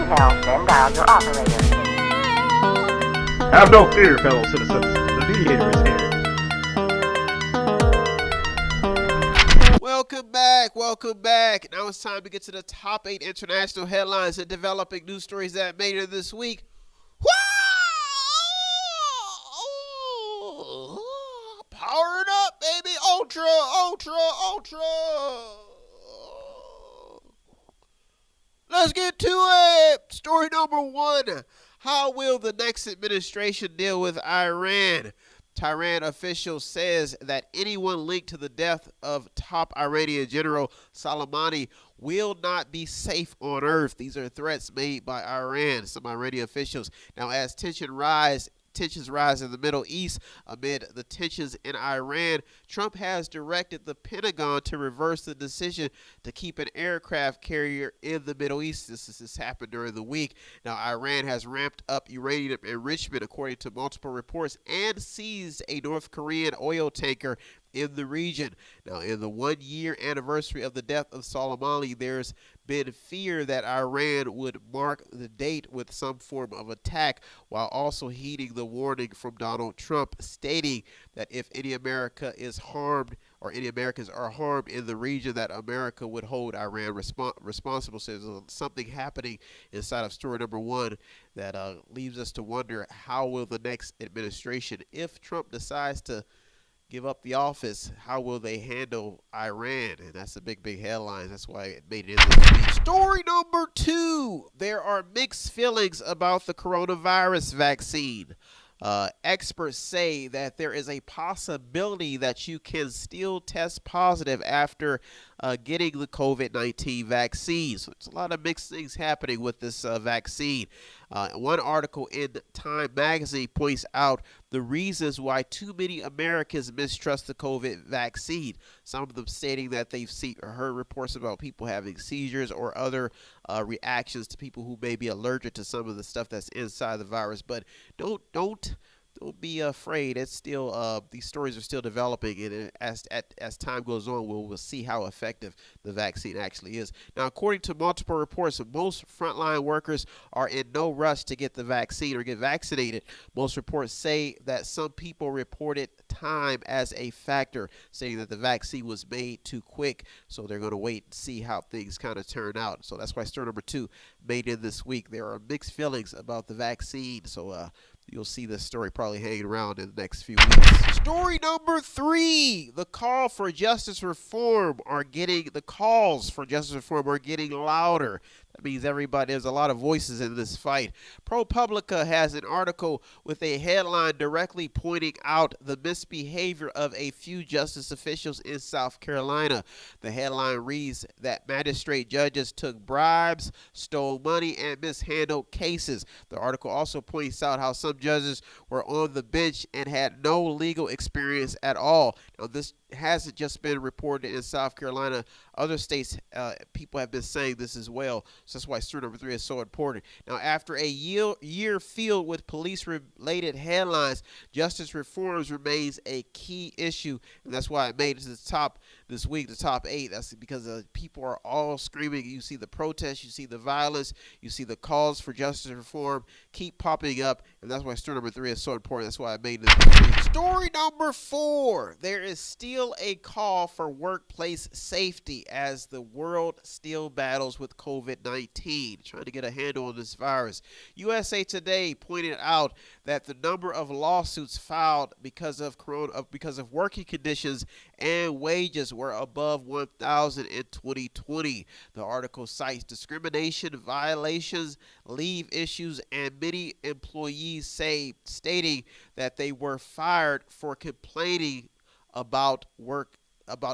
details, then dial your operator. Have no fear, fellow citizens. The Mediator is here. Welcome back. Now it's time to get to the top 8 international headlines and developing news stories that made it this week. Power it up, baby. Ultra. Let's get to it. Story number 1. How will the next administration deal with Iran? Tehran official says that anyone linked to the death of top Iranian General Soleimani will not be safe on earth. These are threats made by Iran, some Iranian officials. Now, as tensions rise in the Middle East amid the tensions in Iran, Trump has directed the Pentagon to reverse the decision to keep an aircraft carrier in the Middle East. This happened during the week. Now, Iran has ramped up uranium enrichment, according to multiple reports, and seized a North Korean oil tanker in the region. Now, in the 1-year anniversary of the death of Soleimani, there's been fear that Iran would mark the date with some form of attack, while also heeding the warning from Donald Trump, stating that if any America is harmed or any Americans are harmed in the region, that America would hold Iran responsible. So there's something happening inside of story number 1 that leaves us to wonder, how will the next administration, if Trump decides to give up the office, how will they handle Iran? And that's a big headline. That's why it made it in this week. Story number 2. There are mixed feelings about the coronavirus vaccine. Experts say that there is a possibility that you can still test positive after getting the COVID-19 vaccine. So it's a lot of mixed things happening with this vaccine. One article in Time magazine points out the reasons why too many Americans mistrust the COVID vaccine. Some of them stating that they've heard reports about people having seizures or other reactions to people who may be allergic to some of the stuff that's inside the virus. But don't be afraid. It's still these stories are still developing, and as time goes on, we'll see how effective the vaccine actually is. Now, according to multiple reports, most frontline workers are in no rush to get the vaccine or get vaccinated. Most reports say that some people reported time as a factor, saying that the vaccine was made too quick, so they're going to wait and see how things kind of turn out. So that's why story number 2 made in this week. There are mixed feelings about the vaccine, so you'll see this story probably hanging around in the next few weeks. Story number 3. The calls for justice reform are getting louder. That means there's a lot of voices in this fight. ProPublica has an article with a headline directly pointing out the misbehavior of a few justice officials in South Carolina. The headline reads that magistrate judges took bribes, stole money, and mishandled cases. The article also points out how some judges were on the bench and had no legal experience at all. Now, this hasn't just been reported in South Carolina. Other states, people have been saying this as well. So that's why story number 3 is so important. Now, after a year filled with police-related headlines, justice reforms remains a key issue, and that's why it made it to the top this week, the top 8. That's because people are all screaming. You see the protests, you see the violence, you see the calls for justice reform keep popping up, and that's why story number 3 is so important. That's why I made it this week. Story number 4. There is still a call for workplace safety as the world still battles with COVID-19, trying to get a handle on this virus. USA Today pointed out that the number of lawsuits filed because of working conditions and wages were above 1,000 in 2020. The article cites discrimination, violations, leave issues, and many employees stating that they were fired for complaining about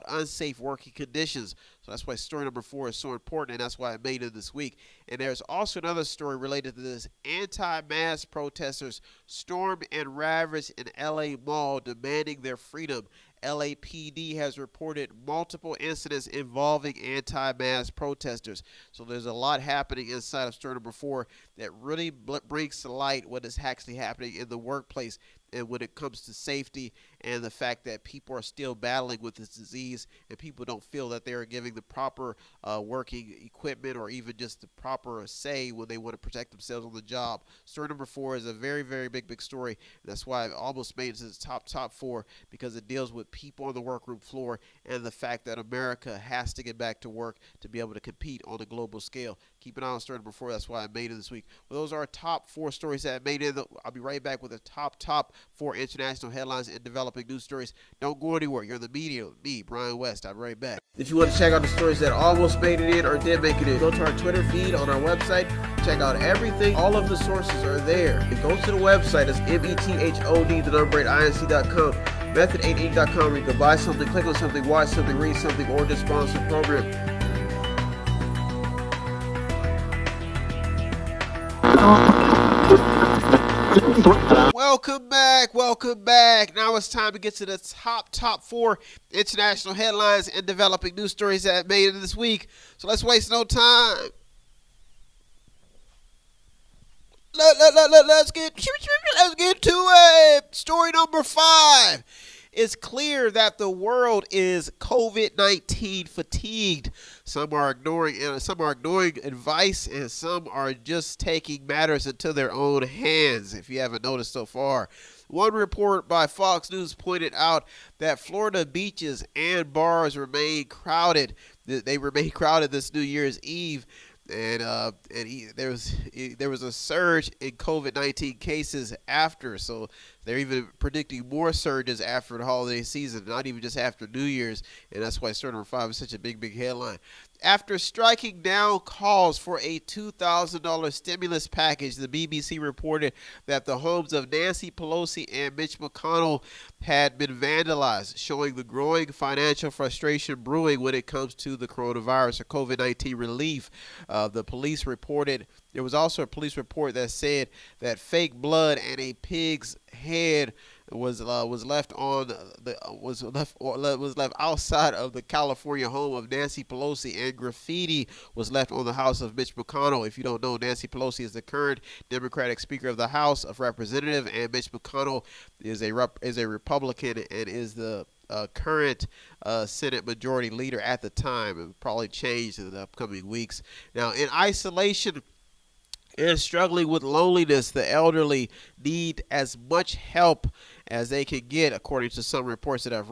unsafe working conditions. So that's why story number 4 is so important, and that's why I made it this week. And there's also another story related to this. Anti-mask protesters stormed and ravaged an LA mall demanding their freedom. LAPD has reported multiple incidents involving anti-mask protesters. So there's a lot happening inside of story number 4 that really brings to light what is actually happening in the workplace. and when it comes to safety and the fact that people are still battling with this disease and people don't feel that they are giving the proper working equipment or even just the proper say when they want to protect themselves on the job. Story number 4 is a very, very big story. That's why I've almost made it to the top 4, because it deals with people on the workroom floor and the fact that America has to get back to work to be able to compete on a global scale. Keep an eye on story number 4. That's why I made it this week. Well, those are our top 4 stories that I made in. I'll be right back with the top 4 international headlines and developing news stories. Don't go anywhere. You're in the media with me, Brian West. I'll be right back. If you want to check out the stories that almost made it in or did make it in, go to our Twitter feed on our website. Check out everything. All of the sources are there. And go to the website. It's method8inc.com. Method8inc.com, where you can buy something, click on something, watch something, read something, or just sponsor a program. Welcome back. Now it's time to get to the top 4 international headlines and developing news stories that made it this week. So let's waste no time. Let's get to it. Story number 5. It's clear that the world is COVID-19 fatigued. Some are ignoring advice, and some are just taking matters into their own hands, if you haven't noticed so far. One report by Fox News pointed out that Florida beaches and bars remain crowded. They remain crowded this New Year's Eve. And there was a surge in COVID-19 cases after, so they're even predicting more surges after the holiday season, not even just after New Year's, and that's why story number 5 is such a big headline. After striking down calls for a $2,000 stimulus package, the BBC reported that the homes of Nancy Pelosi and Mitch McConnell had been vandalized, showing the growing financial frustration brewing when it comes to the coronavirus or COVID-19 relief. The police reported. There was also a police report that said that fake blood and a pig's head was left outside of the California home of Nancy Pelosi, and graffiti was left on the house of Mitch McConnell. If you don't know, Nancy Pelosi is the current Democratic Speaker of the House of Representatives, and Mitch McConnell is a Republican and is the current Senate Majority Leader at the time. It will probably change in the upcoming weeks. Now, in isolation and struggling with loneliness, the elderly need as much help as they can get, according to some reports that I've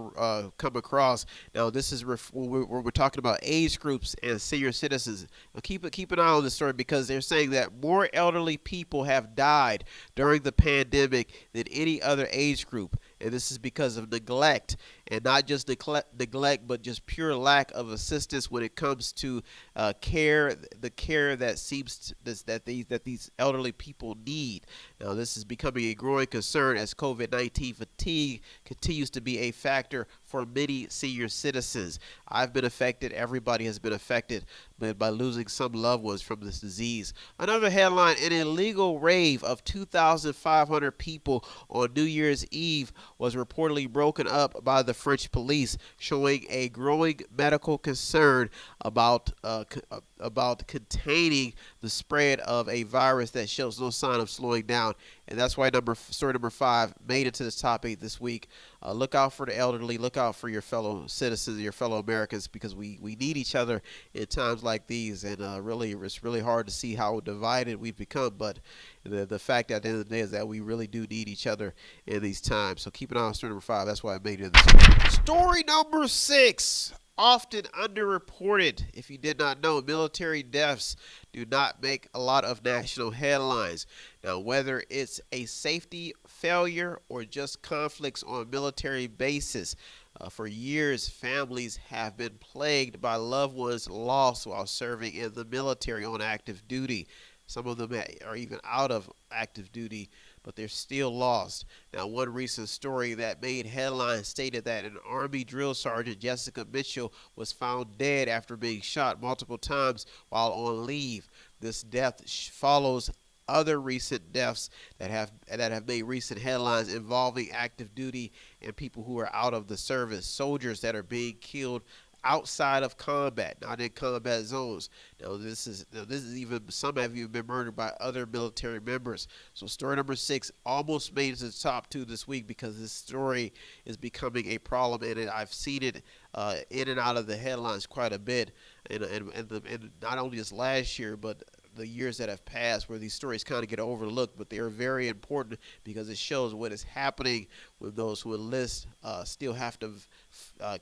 come across. Now, this is where we're talking about age groups and senior citizens. Now, keep an eye on this story, because they're saying that more elderly people have died during the pandemic than any other age group. And this is because of neglect, and not just neglect, but just pure lack of assistance when it comes to care, the care that that these elderly people need. Now, this is becoming a growing concern as COVID-19 fatigue continues to be a factor for many senior citizens. I've been affected. Everybody has been affected by losing some loved ones from this disease. Another headline: an illegal rave of 2,500 people on New Year's Eve was reportedly broken up by the French police, showing a growing medical concern about containing the spread of a virus that shows no sign of slowing down. And that's why story number 5 made it to the top 8 this week. Look out for the elderly. Look out for your fellow citizens, your fellow Americans, because we need each other in times like these. And really, it's really hard to see how divided we've become. But the fact at the end of the day is that we really do need each other in these times. So keep an eye on story number 5. That's why I made it this week. Story number 6. Often underreported. If you did not know, military deaths do not make a lot of national headlines. Now, whether it's a safety failure or just conflicts on military bases, for years, families have been plagued by loved ones lost while serving in the military on active duty. Some of them are even out of active duty, but they're still lost. Now, one recent story that made headlines stated that an Army drill sergeant, Jessica Mitchell, was found dead after being shot multiple times while on leave. This death follows other recent deaths that have made recent headlines involving active duty and people who are out of the service. Soldiers that are being killed outside of combat, not in combat zones. This is even, some have even been murdered by other military members. So story number 6 almost made it to the top 2 this week because this story is becoming a problem, and I've seen it in and out of the headlines quite a bit, and not only this last year, but the years that have passed, where these stories kind of get overlooked, but they are very important because it shows what is happening when those who enlist still have to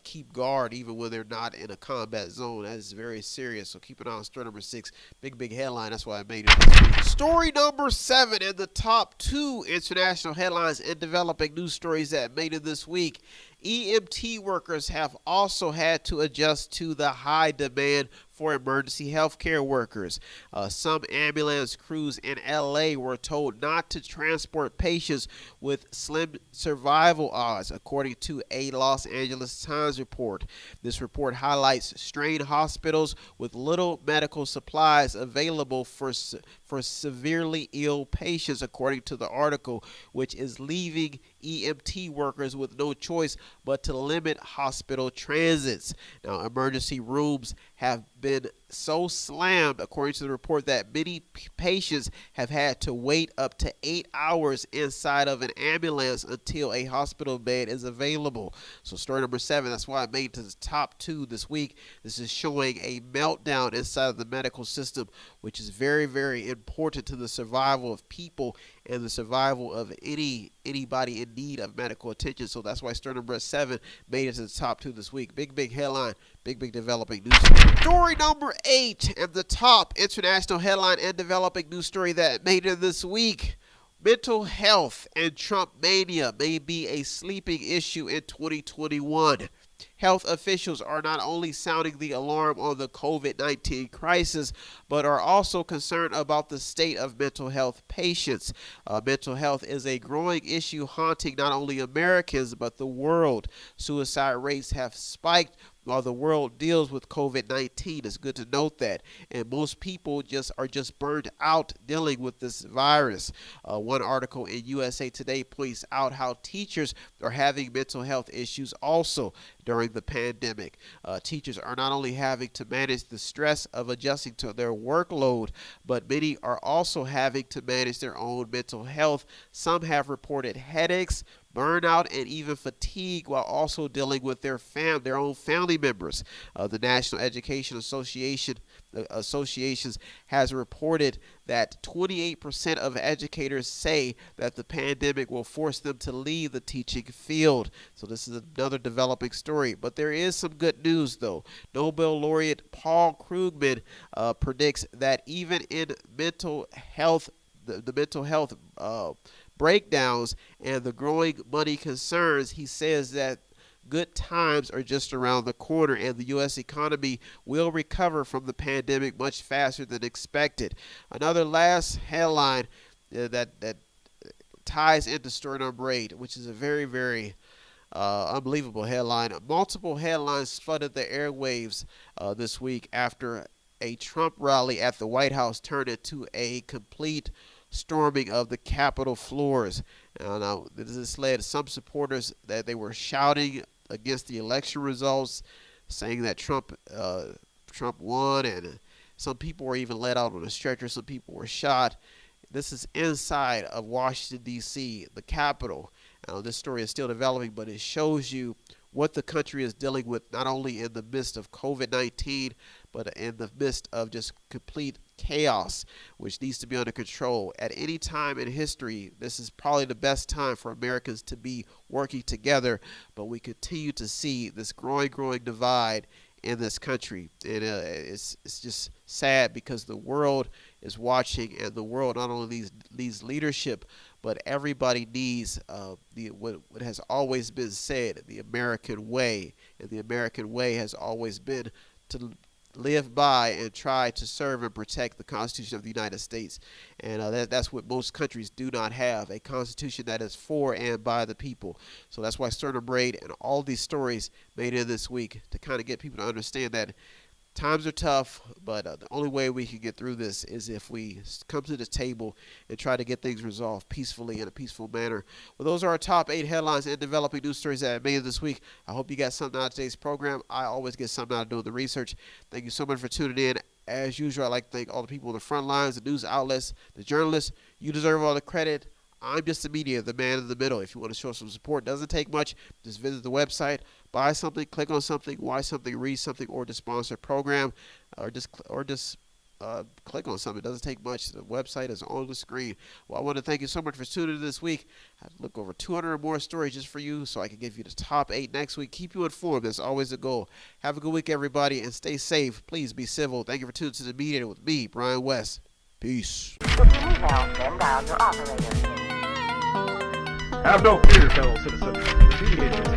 keep guard even when they're not in a combat zone. That is very serious. So keep an eye on story number 6. Big headline. That's why I made it this week. Story number 7 in the top 2 international headlines and developing news stories that made it this week. EMT workers have also had to adjust to the high demand for emergency healthcare workers. Some ambulance crews in LA were told not to transport patients with slim survival odds, according to a Los Angeles Times report. This report highlights strained hospitals with little medical supplies available for severely ill patients, according to the article, which is leaving EMT workers with no choice but to limit hospital transits. Now, emergency rooms have been so slammed, according to the report, that many patients have had to wait up to 8 hours inside of an ambulance until a hospital bed is available. So story number 7, that's why I made it to the top 2 this week. This is showing a meltdown inside of the medical system, which is very important to the survival of people and the survival of anybody in need of medical attention. So that's why story number 7 made it to the top 2 this week. Big headline, big developing news story. Story number 8 and the top international headline and developing news story that made it this week. Mental health and Trump mania may be a sleeping issue in 2021. Health officials are not only sounding the alarm on the COVID-19 crisis, but are also concerned about the state of mental health patients. Mental health is a growing issue haunting not only Americans, but the world. Suicide rates have spiked while the world deals with COVID-19. It's good to note that. And most people are just burned out dealing with this virus. One article in USA Today points out how teachers are having mental health issues also during the pandemic. Teachers are not only having to manage the stress of adjusting to their workload, but many are also having to manage their own mental health. Some have reported headaches, burnout, and even fatigue while also dealing with their own family members. The National Education Associations has reported that 28% of educators say that the pandemic will force them to leave the teaching field. So this is another developing story. But there is some good news, though. Nobel laureate Paul Krugman predicts that even in mental health, the mental health breakdowns and the growing money concerns, he says that good times are just around the corner and the U.S. economy will recover from the pandemic much faster than expected. Another last headline that ties into story number 8, which is a very unbelievable headline. Multiple headlines flooded the airwaves this week after a Trump rally at the White House turned into a complete storming of the Capitol floors. Now, this led some supporters that they were shouting against the election results, saying that Trump won, and some people were even let out on a stretcher. Some people were shot. This is inside of Washington, D.C., the Capitol. This story is still developing, but it shows you what the country is dealing with, not only in the midst of COVID-19, but in the midst of just complete chaos, which needs to be under control. At any time in history, this is probably the best time for Americans to be working together, but we continue to see this growing divide in this country. And it's just sad because the world is watching, and the world not only needs leadership, but everybody needs what has always been said, the American way. And the American way has always been to live by and try to serve and protect the Constitution of the United States. And that's what most countries do not have, a Constitution that is for and by the people. So that's why Sterner Braid and all these stories made it this week, to kind of get people to understand that Times are tough, but the only way we can get through this is if we come to the table and try to get things resolved peacefully in a peaceful manner. Well, those are our top 8 headlines and developing news stories that I made this week. I hope you got something out of today's program. I always get something out of doing the research. Thank you so much for tuning in. As usual, I'd like to thank all the people on the front lines, the news outlets, the journalists. You deserve all the credit. I'm just the media, the man in the middle. If you want to show some support, it doesn't take much. Just visit the website, buy something, click on something, watch something, read something, or to sponsor a program, or just click on something. It doesn't take much. The website is on the screen. Well, I want to thank you so much for tuning in this week. I look over 200 or more stories just for you so I can give you the top 8 next week. Keep you informed. That's always the goal. Have a good week, everybody, and stay safe. Please be civil. Thank you for tuning to the Mediator with me, Brian West. Peace. If you need help, then dial your operator. Have no fear, fellow citizens. The Mediator is